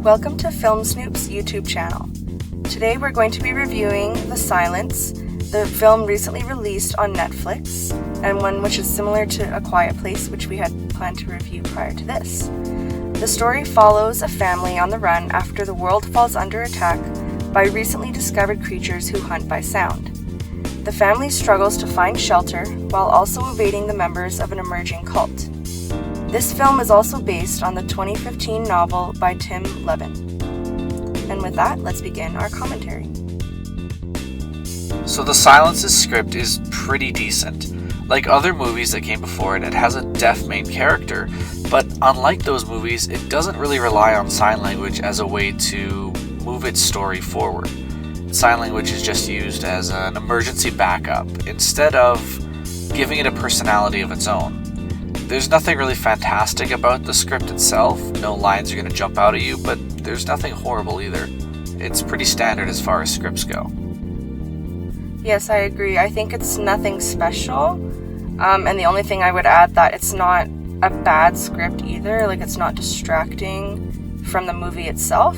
Welcome to FilmSnoop's YouTube channel. Today we're going to be reviewing The Silence, the film recently released on Netflix, and one which is similar to A Quiet Place, which we had planned to review prior to this. The story follows a family on the run after the world falls under attack by recently discovered creatures who hunt by sound. The family struggles to find shelter while also evading the members of an emerging cult. This film is also based on the 2015 novel by Tim Levin. And with that, let's begin our commentary. So The Silence's script is pretty decent. Like other movies that came before it, it has a deaf main character, but unlike those movies, it doesn't really rely on sign language as a way to move its story forward. Sign language is just used as an emergency backup, instead of giving it a personality of its own. There's nothing really fantastic about the script itself, no lines are going to jump out at you, but there's nothing horrible either. It's pretty standard as far as scripts go. Yes, I agree. I think it's nothing special, and the only thing I would add that it's not a bad script either, like it's not distracting from the movie itself,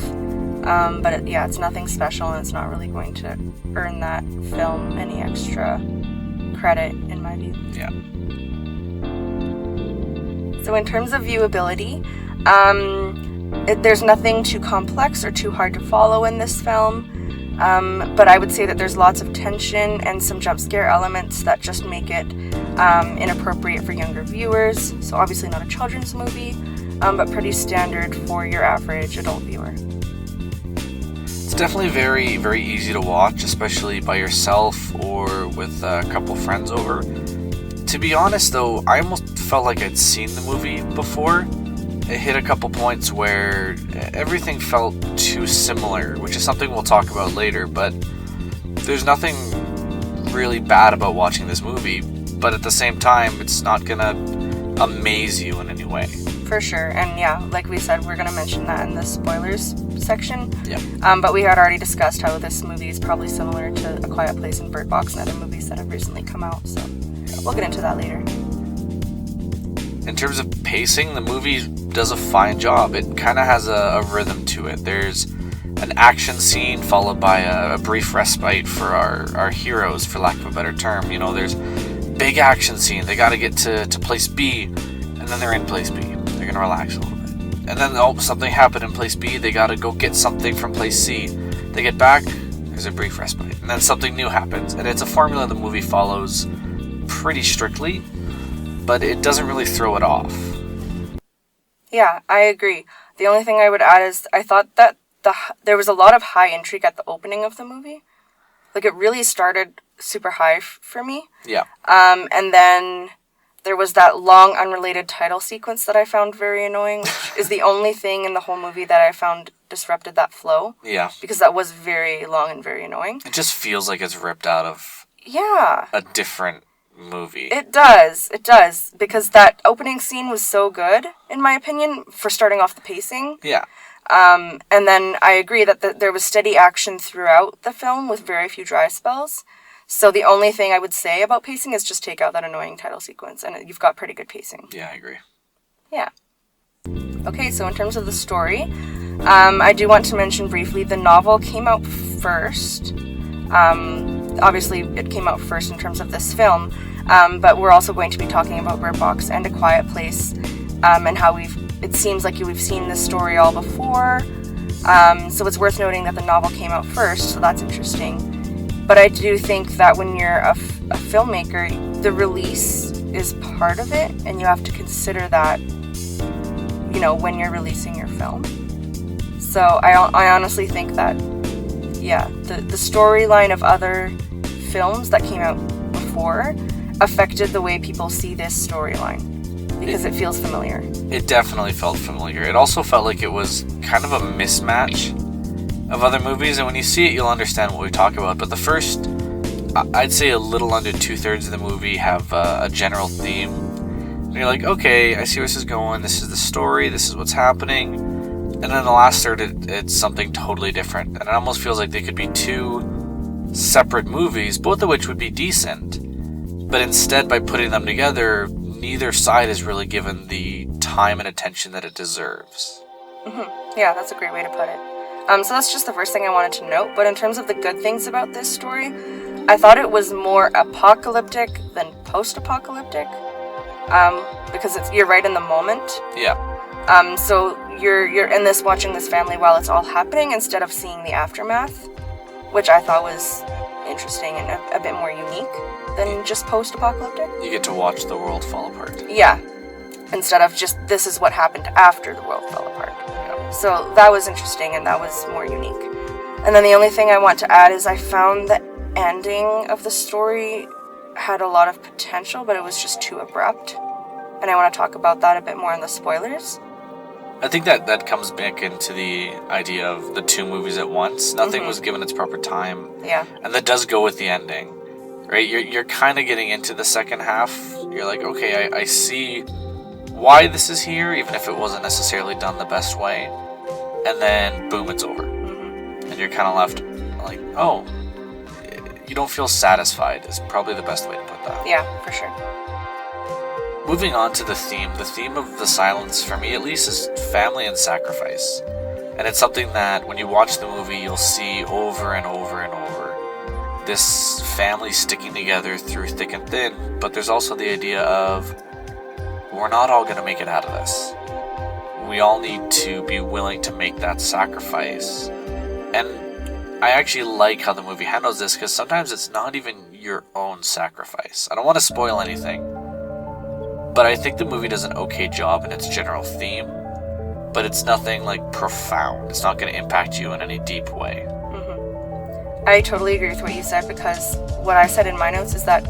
but it's nothing special and it's not really going to earn that film any extra credit in my view. Yeah. So in terms of viewability, there's nothing too complex or too hard to follow in this film, but I would say that there's lots of tension and some jump scare elements that just make it inappropriate for younger viewers. So obviously not a children's movie, but pretty standard for your average adult viewer. It's definitely very, very easy to watch, especially by yourself or with a couple friends over. To be honest though, I almost felt like I'd seen the movie before. It hit a couple points where everything felt too similar, which is something we'll talk about later, but there's nothing really bad about watching this movie, but at the same time, it's not gonna amaze you in any way. For sure, and yeah, like we said, we're gonna mention that in the spoilers section. Yeah. But we had already discussed how this movie is probably similar to A Quiet Place and Bird Box and other movies that have recently come out, so we'll get into that later. In terms of pacing, the movie does a fine job. It kind of has a rhythm to it. There's an action scene followed by a brief respite for our heroes, for lack of a better term. You know, there's big action scene. They got to get to place B, and then they're in place B. They're going to relax a little bit. And then something happened in place B. They got to go get something from place C. They get back, there's a brief respite. And then something new happens. And it's a formula the movie follows pretty strictly, but it doesn't really throw it off. Yeah, I agree. The only thing I would add is I thought that there was a lot of high intrigue at the opening of the movie. Like, it really started super high for me. Yeah. And then there was that long, unrelated title sequence that I found very annoying, which is the only thing in the whole movie that I found disrupted that flow. Yeah. Because that was very long and very annoying. It just feels like it's ripped out of a different movie. It does, because that opening scene was so good, in my opinion, for starting off the pacing. Yeah. And then I agree that there was steady action throughout the film with very few dry spells. So the only thing I would say about pacing is just take out that annoying title sequence, and you've got pretty good pacing. Yeah, I agree. Yeah. Okay, so in terms of the story, I do want to mention briefly the novel came out first. Obviously, it came out first in terms of this film, but we're also going to be talking about Bird Box and A Quiet Place, and how it seems like we've seen this story all before, so it's worth noting that the novel came out first, so that's interesting. But I do think that when you're a filmmaker, the release is part of it, and you have to consider that, you know, when you're releasing your film. So I honestly think that, yeah, the storyline of other films that came out before affected the way people see this storyline, because it feels familiar. It definitely felt familiar. It also felt like it was kind of a mismatch of other movies, and when you see it, you'll understand what we talk about. But the first, I'd say a little under 2/3 of the movie have a general theme. And you're like, okay, I see where this is going. This is the story. This is what's happening. And then the last third, it's something totally different. And it almost feels like they could be two separate movies, both of which would be decent. But instead, by putting them together, neither side is really given the time and attention that it deserves. Yeah, that's a great way to put it. So that's just the first thing I wanted to note. But in terms of the good things about this story, I thought it was more apocalyptic than post-apocalyptic. Because you're right in the moment. Yeah. So you're in this, watching this family while it's all happening instead of seeing the aftermath, which I thought was interesting and a bit more unique than just post-apocalyptic. You get to watch the world fall apart. Yeah. Instead of just, this is what happened after the world fell apart. Yeah. So that was interesting and that was more unique. And then the only thing I want to add is I found the ending of the story had a lot of potential, but it was just too abrupt. And I want to talk about that a bit more in the spoilers. I think that comes back into the idea of the two movies at once. Nothing was given its proper time. Yeah. And that does go with the ending. Right? You're kind of getting into the second half. You're like, okay, I see why this is here, even if it wasn't necessarily done the best way. And then, boom, it's over. And you're kind of left like, oh, you don't feel satisfied is probably the best way to put that. Yeah, for sure. Moving on to the theme of the silence, for me at least, is family and sacrifice. And it's something that when you watch the movie, you'll see over and over and over. This family sticking together through thick and thin, but there's also the idea of, we're not all going to make it out of this. We all need to be willing to make that sacrifice. And I actually like how the movie handles this, because sometimes it's not even your own sacrifice. I don't want to spoil anything, but I think the movie does an okay job in its general theme, but it's nothing like profound. It's not going to impact you in any deep way. I totally agree with what you said, because what I said in my notes is that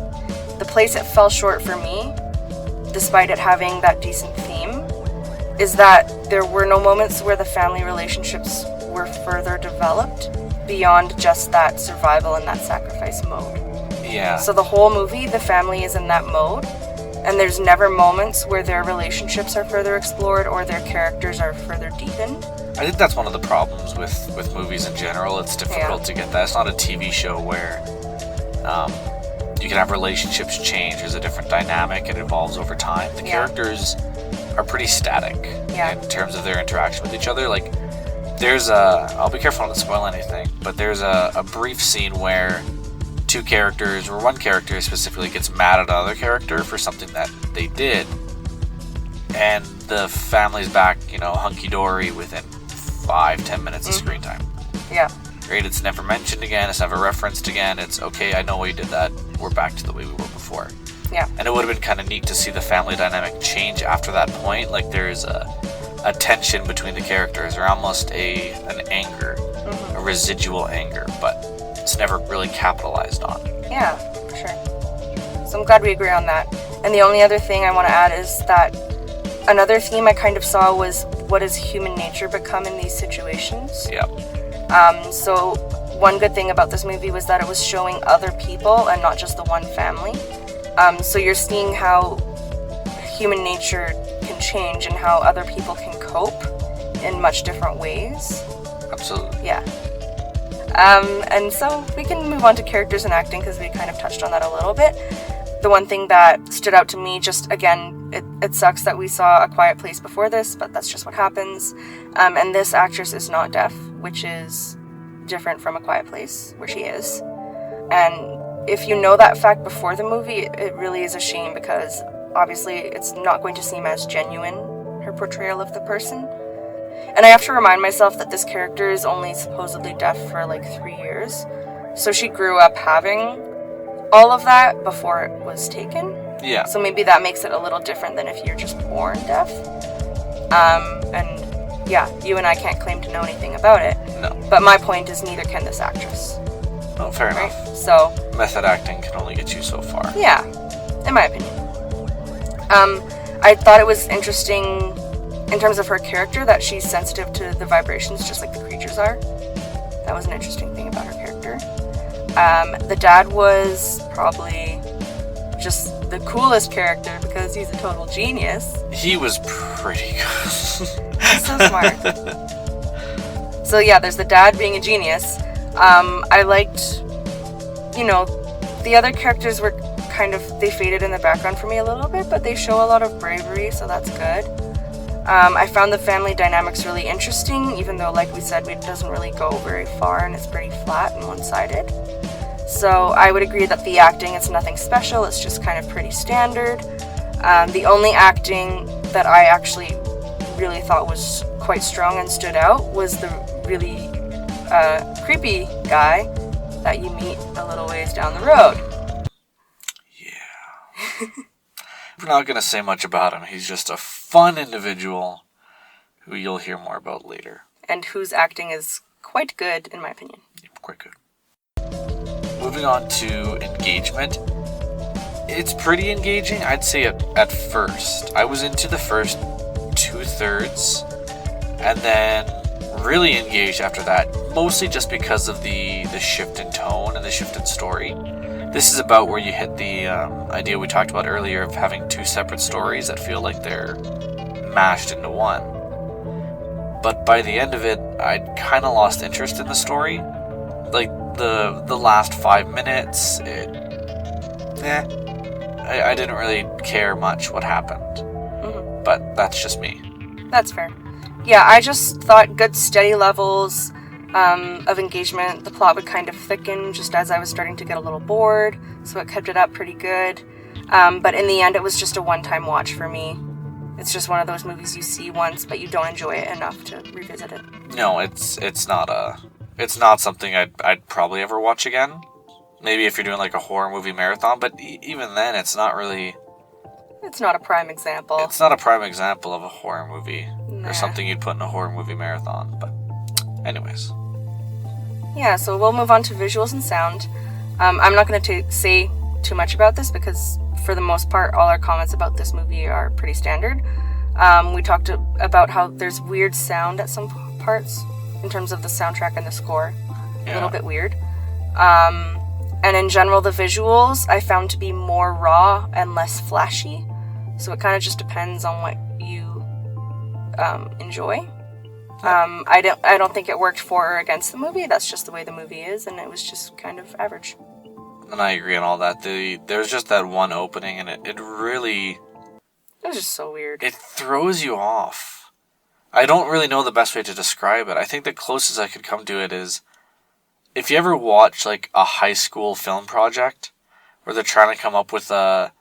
the place it fell short for me, despite it having that decent theme, is that there were no moments where the family relationships were further developed beyond just that survival and that sacrifice mode. Yeah. So the whole movie, the family is in that mode, and there's never moments where their relationships are further explored or their characters are further deepened. I think that's one of the problems with movies in general. It's difficult to get that. It's not a TV show where you can have relationships change. There's a different dynamic. It evolves over time. The characters are pretty static in terms of their interaction with each other. Like, there's I'll be careful not to spoil anything, but there's a brief scene where one character specifically gets mad at another character for something that they did, and the family's back, hunky-dory within 5-10 minutes of screen time. Yeah. Right? It's never mentioned again. It's never referenced again. It's, okay, I know why you did that. We're back to the way we were before. Yeah. And it would have been kind of neat to see the family dynamic change after that point. Like, there's a tension between the characters, or almost an anger, a residual anger, but it's never really capitalized on. Yeah, for sure. So I'm glad we agree on that. And the only other thing I want to add is that another theme I kind of saw was, what does human nature become in these situations? Yeah. So one good thing about this movie was that it was showing other people and not just the one family. So you're seeing how human nature can change and how other people can cope in much different ways. Absolutely. Yeah. And so we can move on to characters and acting, because we kind of touched on that a little bit. The one thing that stood out to me, just again, it sucks that we saw A Quiet Place before this, but that's just what happens. And this actress is not deaf, which is different from A Quiet Place, where she is. And if you know that fact before the movie, it really is a shame, because obviously it's not going to seem as genuine, her portrayal of the person. And I have to remind myself that this character is only supposedly deaf for like 3 years. So she grew up having all of that before it was taken. Yeah. So maybe that makes it a little different than if you're just born deaf. And yeah, you and I can't claim to know anything about it. No. But my point is, neither can this actress. Oh, fair Right? enough. So Method acting can only get you so far. yeah, in my opinion. I thought it was interesting in terms of her character that she's sensitive to the vibrations just like the creatures are. That was an interesting thing about her character. The dad was probably just the coolest character because he's a total genius. He was pretty good. He's so smart. So yeah, there's the dad being a genius. I liked, the other characters were they faded in the background for me a little bit, but they show a lot of bravery, so that's good. I found the family dynamics really interesting, even though, like we said, it doesn't really go very far and it's pretty flat and one-sided. So I would agree that the acting is nothing special, it's just kind of pretty standard. The only acting that I actually really thought was quite strong and stood out was the really creepy guy that you meet a little ways down the road. Yeah. We're not going to say much about him. He's just a fun individual who you'll hear more about later. And whose acting is quite good, in my opinion. Yep, quite good. Moving on to engagement. It's pretty engaging, I'd say at first. I was into the first 2/3 and then really engaged after that, mostly just because of the shift in tone and the shift in story. This is about where you hit the idea we talked about earlier of having two separate stories that feel like they're mashed into one. But by the end of it, I'd kind of lost interest in the story. Like, the last 5 minutes, I didn't really care much what happened. Mm-hmm. But that's just me. That's fair. Yeah, I just thought good steady levels of engagement. The plot would kind of thicken just as I was starting to get a little bored, so it kept it up pretty good. But in the end, it was just a one-time watch for me. It's just one of those movies you see once, but you don't enjoy it enough to revisit it. No, it's not something I'd probably ever watch again. Maybe if you're doing like a horror movie marathon, but even then, it's not really... It's not a prime example. It's not a prime example of a horror movie. Nah. Or something you'd put in a horror movie marathon, but anyways. Yeah, so we'll move on to visuals and sound. I'm not going to say too much about this because for the most part, all our comments about this movie are pretty standard. We talked about how there's weird sound at some parts in terms of the soundtrack and the score. Yeah. A little bit weird. And in general, the visuals I found to be more raw and less flashy. So it kind of just depends on what you enjoy. I don't think it worked for or against the movie. That's just the way the movie is, and it was just kind of average. And I agree on all that. There's just that one opening, and it really... It was just so weird. It throws you off. I don't really know the best way to describe it. I think the closest I could come to it is... If you ever watch, like, a high school film project, where they're trying to come up with a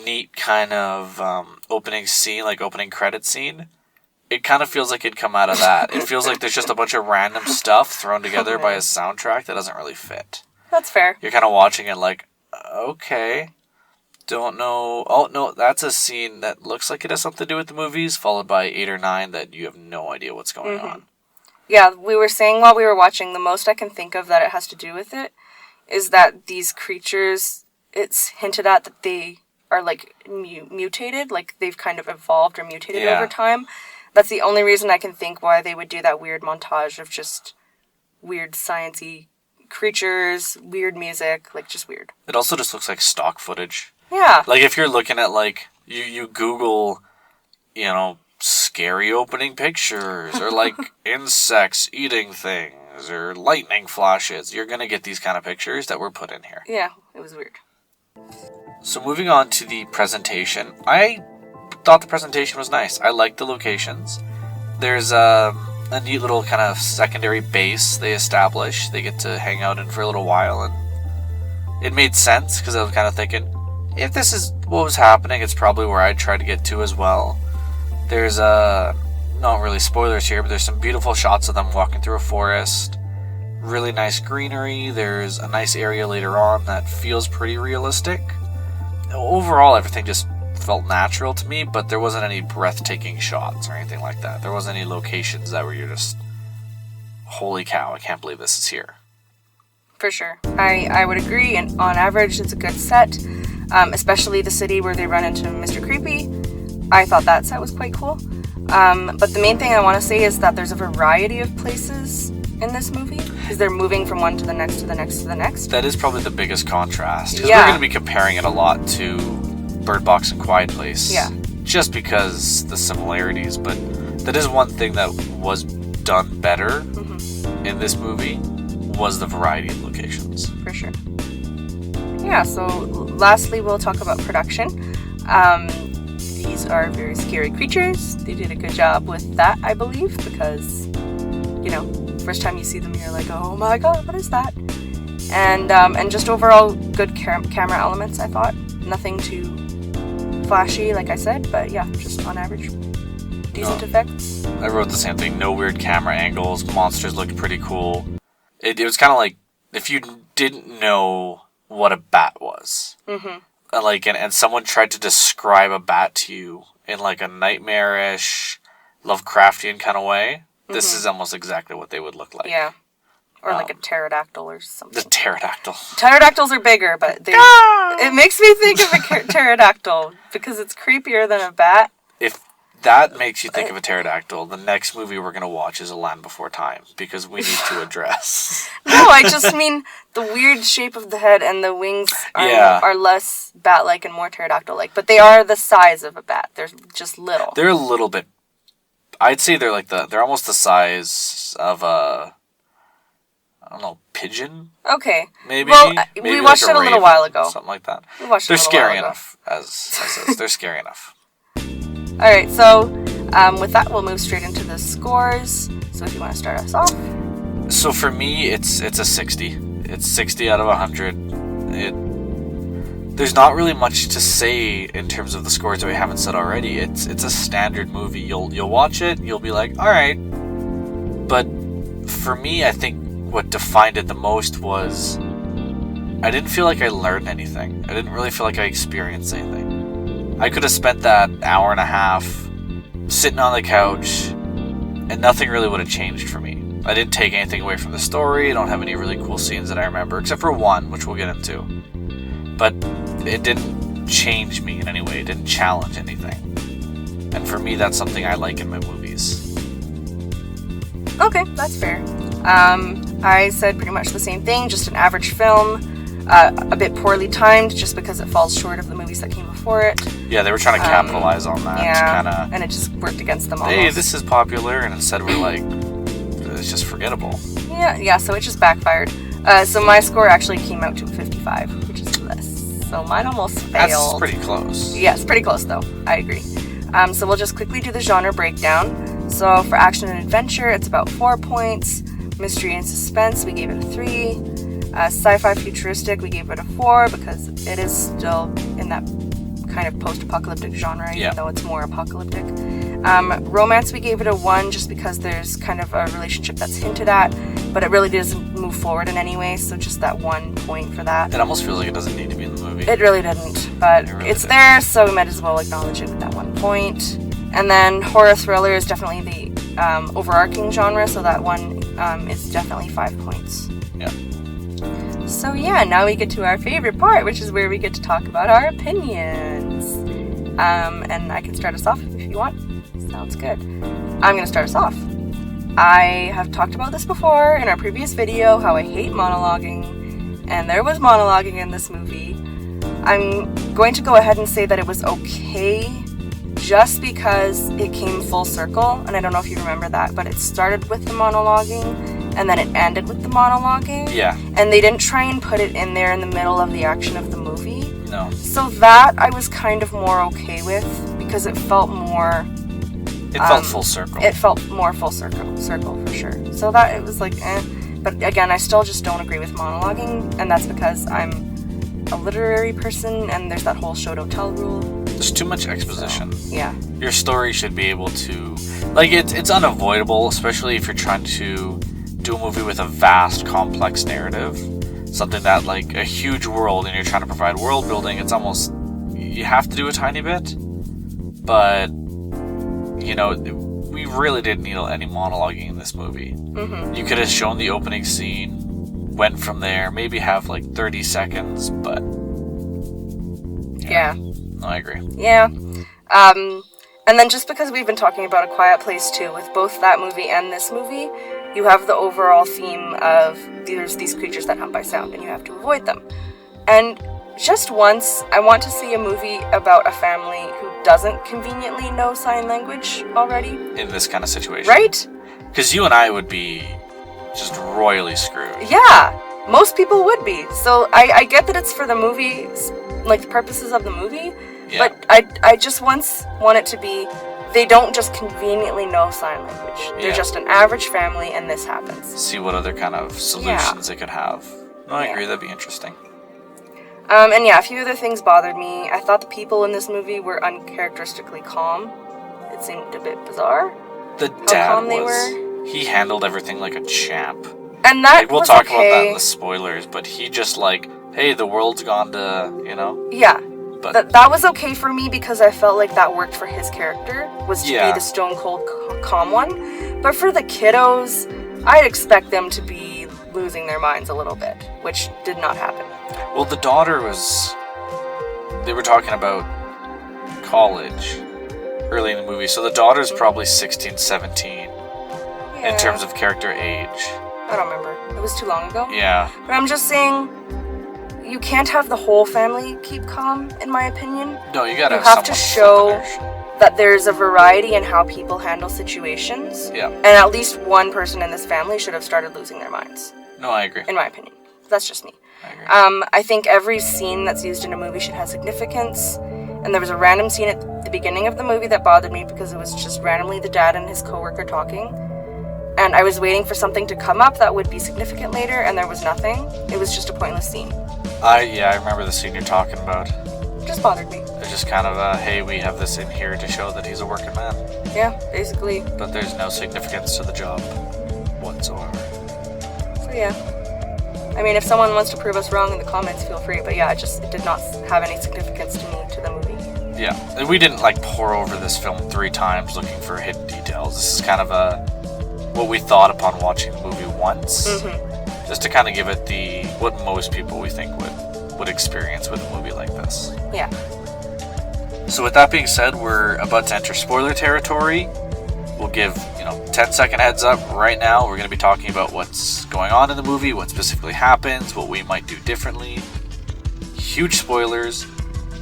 neat kind of opening scene, like opening credit scene, it kind of feels like it'd come out of that. It feels like there's just a bunch of random stuff thrown together by a soundtrack that doesn't really fit. That's fair. You're kind of watching it like, okay, don't know. Oh, no, that's a scene that looks like it has something to do with the movies, followed by 8 or 9 that you have no idea what's going on. Yeah, we were saying while we were watching, the most I can think of that it has to do with it is that these creatures, it's hinted at that they are, like, mutated, like they've kind of evolved or mutated over time. That's the only reason I can think why they would do that weird montage of just weird science-y creatures, weird music, like, just weird. It also just looks like stock footage. Yeah. Like, if you're looking at, like, you Google, you know, scary opening pictures, or, like, insects eating things, or lightning flashes, you're gonna get these kind of pictures that were put in here. Yeah, it was weird. So moving on to the presentation, I thought the presentation was nice. I liked the locations. There's a neat little kind of secondary base they establish. They get to hang out in for a little while, and it made sense, because I was kind of thinking, if this is what was happening, it's probably where I'd try to get to as well. There's not really spoilers here, but there's some beautiful shots of them walking through a forest. Really nice greenery. There's a nice area later on that feels pretty realistic. Overall, everything just felt natural to me, but there wasn't any breathtaking shots or anything like that. There wasn't any locations that were you're just, holy cow, I can't believe this is here. For sure. I would agree, and on average, it's a good set. Especially the city where they run into Mr. Creepy. I thought that set was quite cool. But the main thing I want to say is that there's a variety of places in this movie, because they're moving from one to the next to the next to the next. That is probably the biggest contrast, because we're going to be comparing it a lot to Bird Box and Quiet Place. Yeah. Just because the similarities, but that is one thing that was done better in this movie, was the variety of locations. For sure. Yeah, so lastly we'll talk about production. these are very scary creatures. They did a good job with that, I believe, because, first time you see them, you're like, oh my god, what is that? And just overall good camera elements, I thought. Nothing too flashy, like I said, but yeah, just on average, decent effects. I wrote the same thing. No weird camera angles. Monsters looked pretty cool. It was kind of like if you didn't know what a bat was, and someone tried to describe a bat to you in like a nightmarish, Lovecraftian kind of way. This is almost exactly what they would look like. Yeah. Or like a pterodactyl or something. The pterodactyl. Pterodactyls are bigger, but it makes me think of a pterodactyl because it's creepier than a bat. If that makes you think of a pterodactyl, the next movie we're going to watch is A Land Before Time, because we need to address... No, I just mean the weird shape of the head and the wings are less bat-like and more pterodactyl-like, but they are the size of a bat. They're just little. They're a little bit... I'd say they're almost the size of a... I don't know, pigeon? Okay. Maybe. Well, maybe we watched it a little while ago. Something like that. We watched They're it a little scary while ago. enough, as they're scary enough. Alright, so with that, we'll move straight into the scores. So if you want to start us off. So for me, it's a 60. It's 60 out of 100. There's not really much to say in terms of the scores that we haven't said already. It's a standard movie. You'll watch it, you'll be like, alright. But for me, I think what defined it the most was I didn't feel like I learned anything. I didn't really feel like I experienced anything. I could have spent that hour and a half sitting on the couch and nothing really would have changed for me. I didn't take anything away from the story. I don't have any really cool scenes that I remember, except for one, which we'll get into. But it didn't change me in any way. It didn't challenge anything. And for me, that's something I like in my movies. Okay, that's fair. I said pretty much the same thing, just an average film, a bit poorly timed just because it falls short of the movies that came before it. Yeah, they were trying to capitalize on that. Yeah, and it just worked against them almost. Hey, this is popular, and instead we're like, it's just forgettable. Yeah, so it just backfired. So my score actually came out to a 55, which is this. So mine almost failed. That's pretty close. Yeah, it's pretty close though, I agree. So we'll just quickly do the genre breakdown. So for action and adventure, it's about 4 points. Mystery and suspense, we gave it a 3. Sci-fi futuristic, we gave it a 4 because it is still in that kind of post-apocalyptic genre, even though it's more apocalyptic. Romance, we gave it a 1 just because there's kind of a relationship that's hinted at, but it really doesn't move forward in any way, so just that 1 point for that. It almost feels like it doesn't need to be in the movie. It really didn't, but it's there, so we might as well acknowledge it with that 1 point. And then horror thriller is definitely the overarching genre, so that one is definitely 5 points. Yeah. So yeah, now we get to our favorite part, which is where we get to talk about our opinions. And I can start us off if you want. Sounds good. I'm gonna start us off. I have talked about this before in our previous video, how I hate monologuing, and there was monologuing in this movie. I'm going to go ahead and say that it was okay, just because it came full circle, and I don't know if you remember that, but it started with the monologuing, and then it ended with the monologuing. Yeah. And they didn't try and put it in there in the middle of the action of the movie. No. So that I was kind of more okay with, because it felt more... It felt full circle. It felt more full circle for sure. So that, it was like, eh. But again, I still just don't agree with monologuing, and that's because I'm a literary person, and there's that whole show don't tell rule. There's too much exposition. So, yeah. Your story should be able to... Like, it's unavoidable, especially if you're trying to do a movie with a vast, complex narrative. Something that, like, a huge world, and you're trying to provide world building, it's almost... You have to do a tiny bit. But, we really didn't need any monologuing in this movie. Mm-hmm. You could have shown the opening scene, went from there, maybe have, 30 seconds, but... Yeah. No, I agree. Yeah. And then just because we've been talking about A Quiet Place too, with both that movie and this movie, you have the overall theme of there's these creatures that hunt by sound and you have to avoid them. And just once, I want to see a movie about a family who doesn't conveniently know sign language already. In this kind of situation. Right? Because you and I would be just royally screwed. Yeah, most people would be. So I get that it's for the movie, like the purposes of the movie, Yeah. But I just want it to be, they don't just conveniently know sign language. They're just an average family, and this happens. See what other kind of solutions they could have. No, I agree. That'd be interesting. And yeah, a few other things bothered me. I thought the people in this movie were uncharacteristically calm. It seemed a bit bizarre. The dad was. He handled everything like a champ. And that like, we'll was talk okay. about that in the spoilers, but he just like, hey, the world's gone to, you know? Yeah. But that was okay for me because I felt like that worked for his character, was to be the stone cold calm one. But for the kiddos, I'd expect them to be losing their minds a little bit, which did not happen. Well, the daughter was... They were talking about college early in the movie, so the daughter's probably 16, 17 in terms of character age. I don't remember. It was too long ago. Yeah. But I'm just saying, you can't have the whole family keep calm, in my opinion. No, you gotta have to show that there's a variety in how people handle situations. Yeah. And at least one person in this family should have started losing their minds. No, I agree. In my opinion. That's just me. I agree. I think every scene that's used in a movie should have significance. And there was a random scene at the beginning of the movie that bothered me because it was just randomly the dad and his coworker talking. And I was waiting for something to come up that would be significant later, and there was nothing. It was just a pointless scene. I remember the scene you're talking about. It just bothered me. It's just kind of hey, we have this in here to show that he's a working man. Yeah, basically. But there's no significance to the job whatsoever. So yeah. I mean, if someone wants to prove us wrong in the comments, feel free. But yeah, it did not have any significance to me, to the movie. Yeah, and we didn't like pour over this film 3 times looking for hidden details. This is kind of what we thought upon watching the movie once, just to kind of give it what most people we think would experience with a movie like this. Yeah. So with that being said, we're about to enter spoiler territory. We'll give 10-second heads up right now. We're going to be talking about what's going on in the movie, what specifically happens, what we might do differently. Huge spoilers.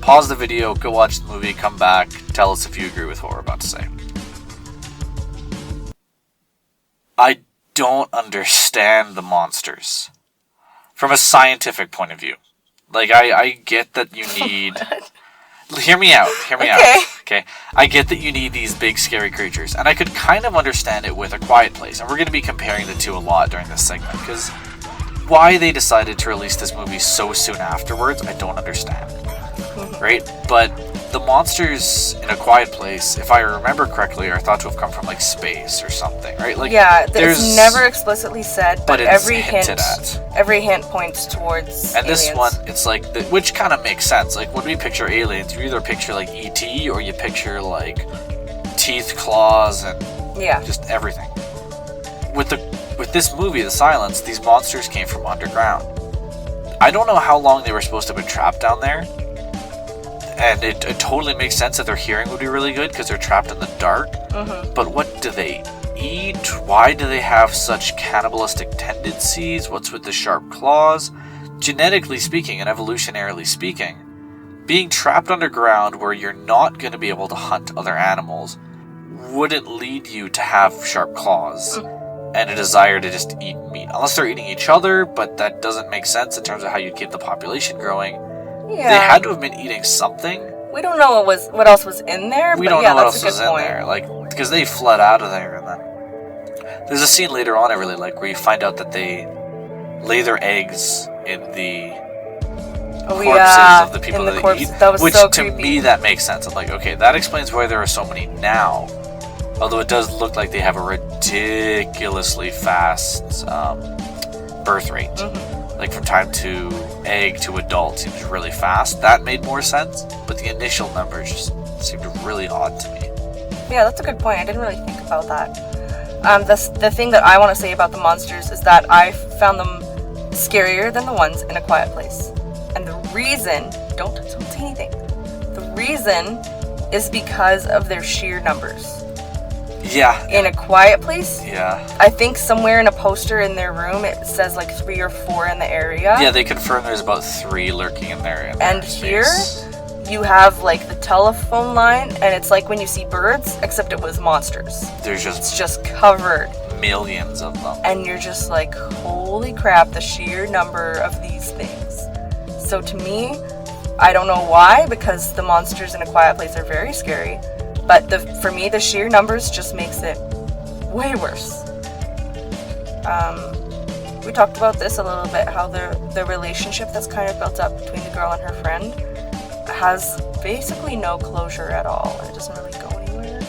Pause the video, go watch the movie, come back, tell us if you agree with what we're about to say. I don't understand the monsters from a scientific point of view. Like, I get that you need... Hear me out. Okay. I get that you need these big, scary creatures, and I could kind of understand it with A Quiet Place, and we're going to be comparing the two a lot during this segment, because why they decided to release this movie so soon afterwards, I don't understand. Right? But the monsters in A Quiet Place, if I remember correctly, are thought to have come from like space or something, right? Like, yeah, it's never explicitly said, but it's every hinted every hint points towards and aliens. This one, it's like, which kind of makes sense. Like, when we picture aliens, you either picture like E.T. or you picture like teeth, claws, and just everything. With this movie, The Silence, these monsters came from underground. I don't know how long they were supposed to have been trapped down there. And it totally makes sense that their hearing would be really good because they're trapped in the dark. But what do they eat? Why do they have such cannibalistic tendencies? What's with the sharp claws? Genetically speaking and evolutionarily speaking, being trapped underground where you're not going to be able to hunt other animals wouldn't lead you to have sharp claws and a desire to just eat meat. Unless they're eating each other, but that doesn't make sense in terms of how you'd keep the population growing. Yeah. They had to have been eating something. We don't know what else was in there. We don't know what else was in there, like, because they fled out of there. And then there's a scene later on I really like where you find out that they lay their eggs in the corpses of the people that they eat. That was which so to creepy. Me that makes sense. I'm like, okay, that explains why there are so many now. Although it does look like they have a ridiculously fast birth rate. Like, from time to egg to adult seems really fast. That made more sense, but the initial numbers just seemed really odd to me. Yeah, that's a good point. I didn't really think about that. The thing that I want to say about the monsters is that I found them scarier than the ones in A Quiet Place. And the reason, don't say anything. The reason is because of their sheer numbers. Yeah. In A Quiet Place? Yeah. I think somewhere in a poster in their room it says like 3 or 4 in the area. Yeah, they confirm there's about 3 lurking in there. And here, you have like the telephone line, and it's like when you see birds, except it was monsters. It's just covered. Millions of them. And you're just like, holy crap, the sheer number of these things. So to me, I don't know why, because the monsters in A Quiet Place are very scary. But for me, the sheer numbers just makes it way worse. We talked about this a little bit, how the relationship that's kind of built up between the girl and her friend has basically no closure at all, and it doesn't really go anywhere.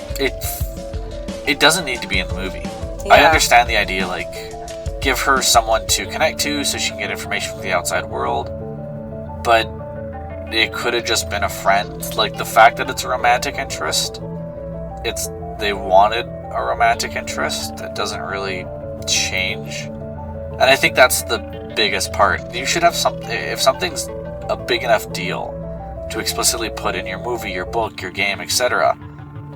It doesn't need to be in the movie. Yeah. I understand the idea, like, give her someone to connect to so she can get information from the outside world, but it could have just been a friend. Like, the fact that it's a romantic interest, they wanted a romantic interest, it doesn't really change. And I think that's the biggest part. You should have if something's a big enough deal to explicitly put in your movie, your book, your game, etc.,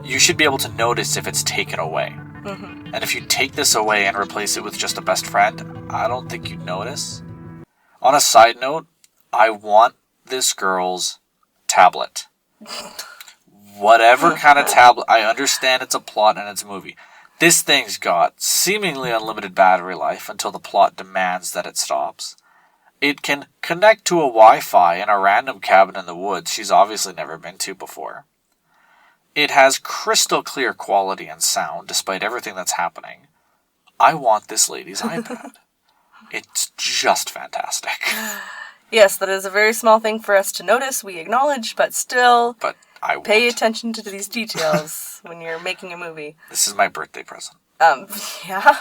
you should be able to notice if it's taken away. Mm-hmm. And if you take this away and replace it with just a best friend, I don't think you'd notice. On a side note, I want this girl's tablet. Whatever kind of tablet. I understand it's a plot and it's a movie. This thing's got seemingly unlimited battery life until the plot demands that it stops. It can connect to a Wi-Fi in a random cabin in the woods she's obviously never been to before. It has crystal clear quality and sound despite everything that's happening. I want this lady's iPad. It's just fantastic. Yes, that is a very small thing for us to notice, we acknowledge, but still, pay attention to these details when you're making a movie. This is my birthday present. Yeah.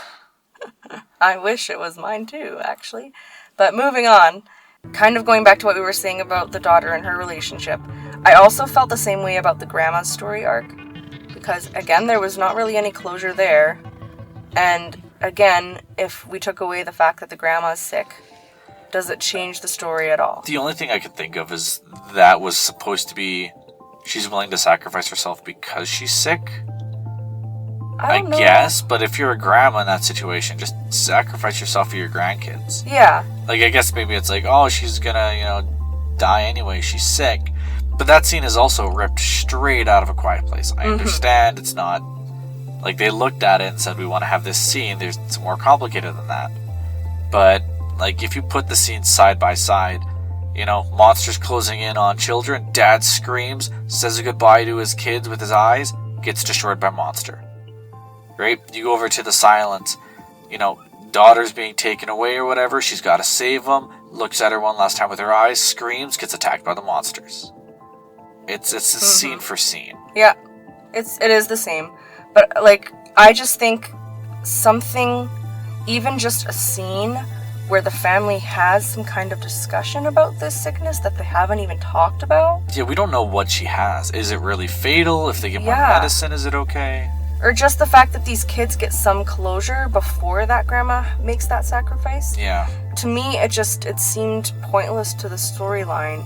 I wish it was mine too, actually. But moving on, kind of going back to what we were saying about the daughter and her relationship, I also felt the same way about the grandma's story arc, because again, there was not really any closure there, and again, if we took away the fact that the grandma's sick, does it change the story at all? The only thing I could think of is that was supposed to be she's willing to sacrifice herself because she's sick. I guess, but if you're a grandma in that situation, just sacrifice yourself for your grandkids. Yeah. Like, I guess maybe it's like, oh, she's gonna, die anyway, she's sick. But that scene is also ripped straight out of A Quiet Place. I understand it's not, like, they looked at it and said, we want to have this scene, it's more complicated than that. But, like, if you put the scenes side by side, monsters closing in on children, dad screams, says a goodbye to his kids with his eyes, gets destroyed by monster. Right? You go over to the silence, daughter's being taken away or whatever, she's got to save them, looks at her one last time with her eyes, screams, gets attacked by the monsters. It's a scene for scene. Yeah, it is the same. But, like, I just think something, even just a scene where the family has some kind of discussion about this sickness that they haven't even talked about. Yeah, we don't know what she has. Is it really fatal? If they get more medicine, is it okay? Or just the fact that these kids get some closure before that grandma makes that sacrifice. Yeah. To me, it seemed pointless to the storyline,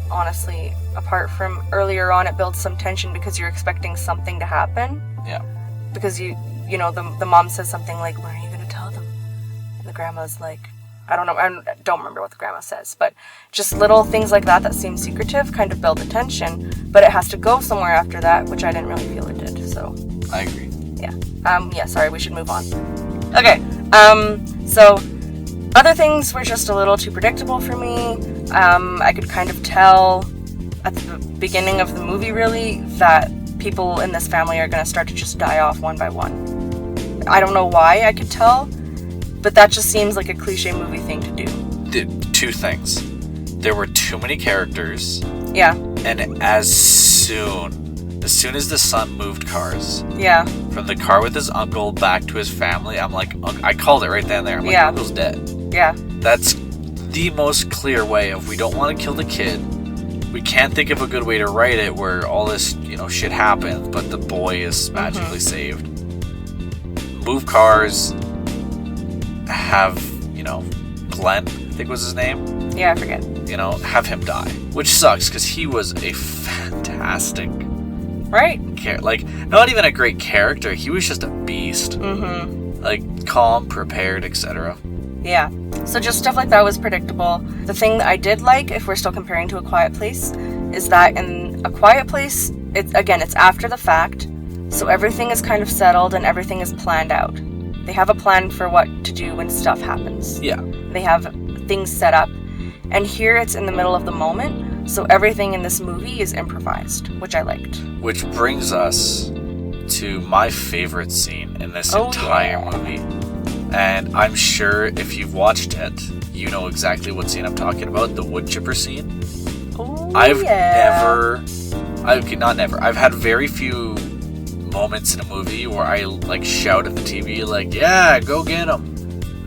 honestly. Apart from earlier on, it builds some tension because you're expecting something to happen. Yeah. Because the mom says something like, when are you going to tell them? And the grandma's like, I don't know, I don't remember what the grandma says, but just little things like that seem secretive kind of build the tension, but it has to go somewhere after that, which I didn't really feel it did, so. I agree. Yeah. Sorry, we should move on. Okay, so other things were just a little too predictable for me. I could kind of tell at the beginning of the movie, really, that people in this family are going to start to just die off one by one. I don't know why I could tell, but that just seems like a cliche movie thing to do. Two things. There were too many characters. Yeah. And as soon as the son moved cars. Yeah. From the car with his uncle back to his family, I'm like, I called it right then and there. I'm like, Uncle's dead. Yeah. That's the most clear way of, we don't want to kill the kid. We can't think of a good way to write it where all this, shit happens, but the boy is magically saved. Move cars. Have, Glenn, I think was his name. Yeah, I forget. Have him die. Which sucks, because he was a fantastic... Right. Like, not even a great character, he was just a beast. Like, calm, prepared, etc. Yeah. So just stuff like that was predictable. The thing that I did like, if we're still comparing to A Quiet Place, is that in A Quiet Place, it's after the fact, so everything is kind of settled and everything is planned out. They have a plan for what to do when stuff happens. Yeah. They have things set up. And here it's in the middle of the moment. So everything in this movie is improvised, which I liked. Which brings us to my favorite scene in this entire movie. And I'm sure if you've watched it, you know exactly what scene I'm talking about, the wood chipper scene. I've had very few moments in a movie where I like shout at the TV like, yeah, go get him.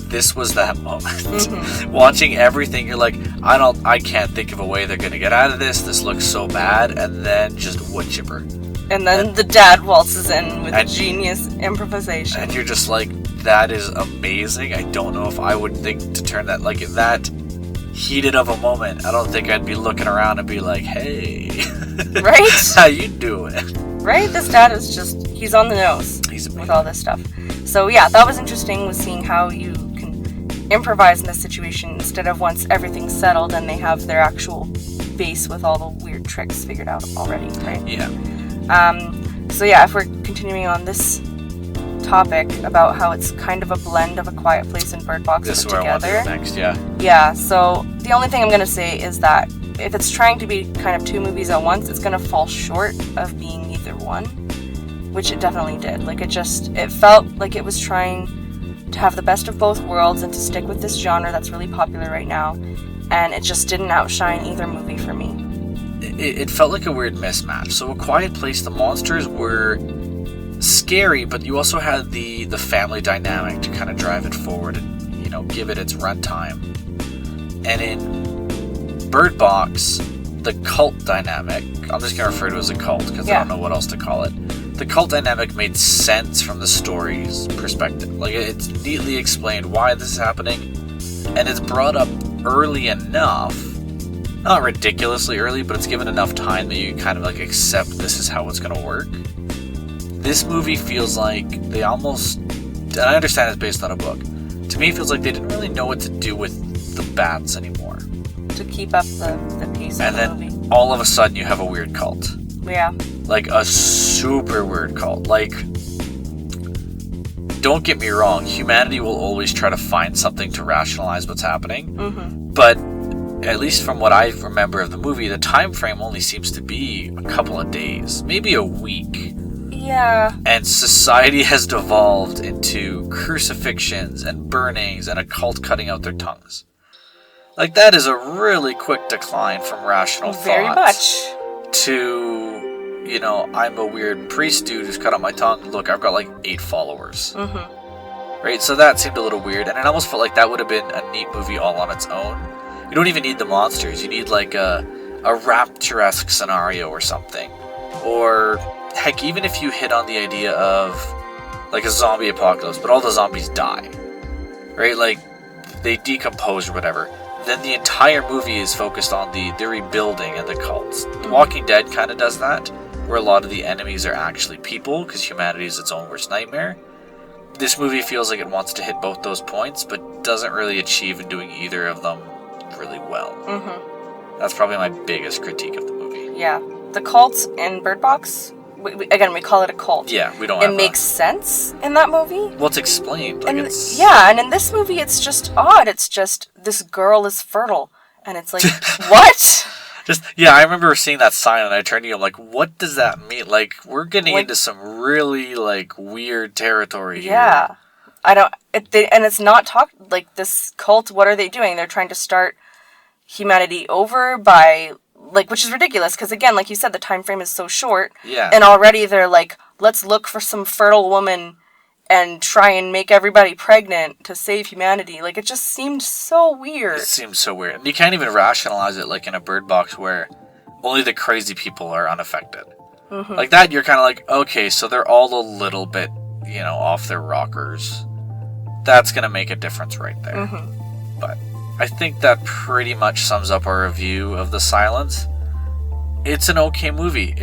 This was that moment. Watching everything, you're like, I can't think of a way they're gonna get out of this. This looks so bad, and then just wood chipper. And then the dad waltzes in with genius improvisation. And you're just like, that is amazing. I don't know if I would think to turn that, like, in that heated of a moment, I don't think I'd be looking around and be like, hey. Right? How you doing? Right? This dad is just, he's on the nose with all this stuff. So yeah, that was interesting, was seeing how you can improvise in this situation instead of once everything's settled and they have their actual base with all the weird tricks figured out already, right? Yeah. So yeah, if we're continuing on this topic about how it's kind of a blend of A Quiet Place and Bird Box put together. This is where I want to go next, yeah. Yeah, so the only thing I'm going to say is that if it's trying to be kind of two movies at once, it's going to fall short of being either one, which it definitely did. Like, it felt like it was trying to have the best of both worlds and to stick with this genre that's really popular right now, and it just didn't outshine either movie for me. It felt like a weird mismatch. So A Quiet Place, the monsters were scary, but you also had the family dynamic to kind of drive it forward and, you know, give it its runtime. And in Bird Box, the cult dynamic, I'm just going to refer to it as a cult because I don't know what else to call it. The cult dynamic made sense from the story's perspective. Like, it's neatly explained why this is happening, and it's brought up early enough, not ridiculously early, but it's given enough time that you kind of like accept this is how it's going to work. This movie feels like they almost, and I understand it's based on a book, to me it feels like they didn't really know what to do with the bats anymore. To keep up the pace of the movie. And then all of a sudden you have a weird cult. Yeah. Like a super weird cult. Like, don't get me wrong, humanity will always try to find something to rationalize what's happening. But at least from what I remember of the movie, the time frame only seems to be a couple of days, maybe a week. Yeah. And society has devolved into crucifixions and burnings and a cult cutting out their tongues. Like, that is a really quick decline from rational thought. Very much. To, you know, I'm a weird priest dude who's cut out my tongue. Look, I've got like 8 followers. Right? So that seemed a little weird. And it almost felt like that would have been a neat movie all on its own. You don't even need the monsters. You need like a rapture-esque scenario or something. Or, heck, even if you hit on the idea of like a zombie apocalypse, but all the zombies die. Right? Like, they decompose or whatever. Then the entire movie is focused on the rebuilding and the cults. The Walking Dead kind of does that, where a lot of the enemies are actually people, because humanity is its own worst nightmare. This movie feels like it wants to hit both those points, but doesn't really achieve in doing either of them really well. That's probably my biggest critique of the movie. Yeah. The cults in Bird Box, we call it a cult. Yeah, we don't It makes sense in that movie. Well, it's explained. Like, it's... Yeah, and in this movie, it's just odd. It's just, this girl is fertile. And it's like, what? I remember seeing that sign and I turned to you, I'm like, what does that mean? Like, we're getting into some really, like, weird territory here. Yeah. And it's not like, this cult, what are they doing? They're trying to start humanity over by... Like, which is ridiculous, because again, like you said, the time frame is so short. Yeah. And already they're like, let's look for some fertile woman and try and make everybody pregnant to save humanity. Like, it just seemed so weird. It seems so weird. And you can't even rationalize it like in a Bird Box where only the crazy people are unaffected. Like that, you're kind of like, okay, so they're all a little bit, you know, off their rockers. That's going to make a difference right there. But... I think that pretty much sums up our review of The Silence. It's an okay movie.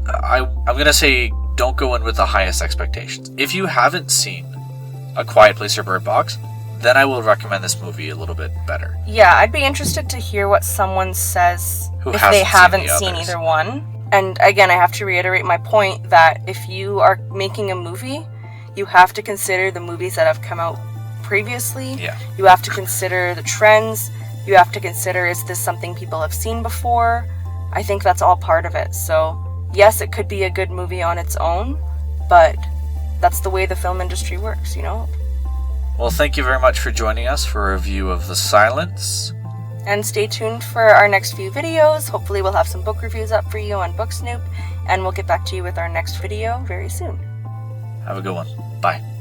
I'm going to say don't go in with the highest expectations. If you haven't seen A Quiet Place or Bird Box, then I will recommend this movie a little bit better. Yeah, I'd be interested to hear what someone says if they haven't seen either one. And again, I have to reiterate my point that if you are making a movie, you have to consider the movies that have come out previously. Yeah. You have to consider the trends, you have to consider, is this something people have seen before? I think that's all part of it. So yes, it could be a good movie on its own, but that's the way the film industry works, you know? Well, thank you very much for joining us for a review of The Silence. And stay tuned for our next few videos. Hopefully we'll have some book reviews up for you on FilmSnoop, and we'll get back to you with our next video very soon. Have a good one. Bye.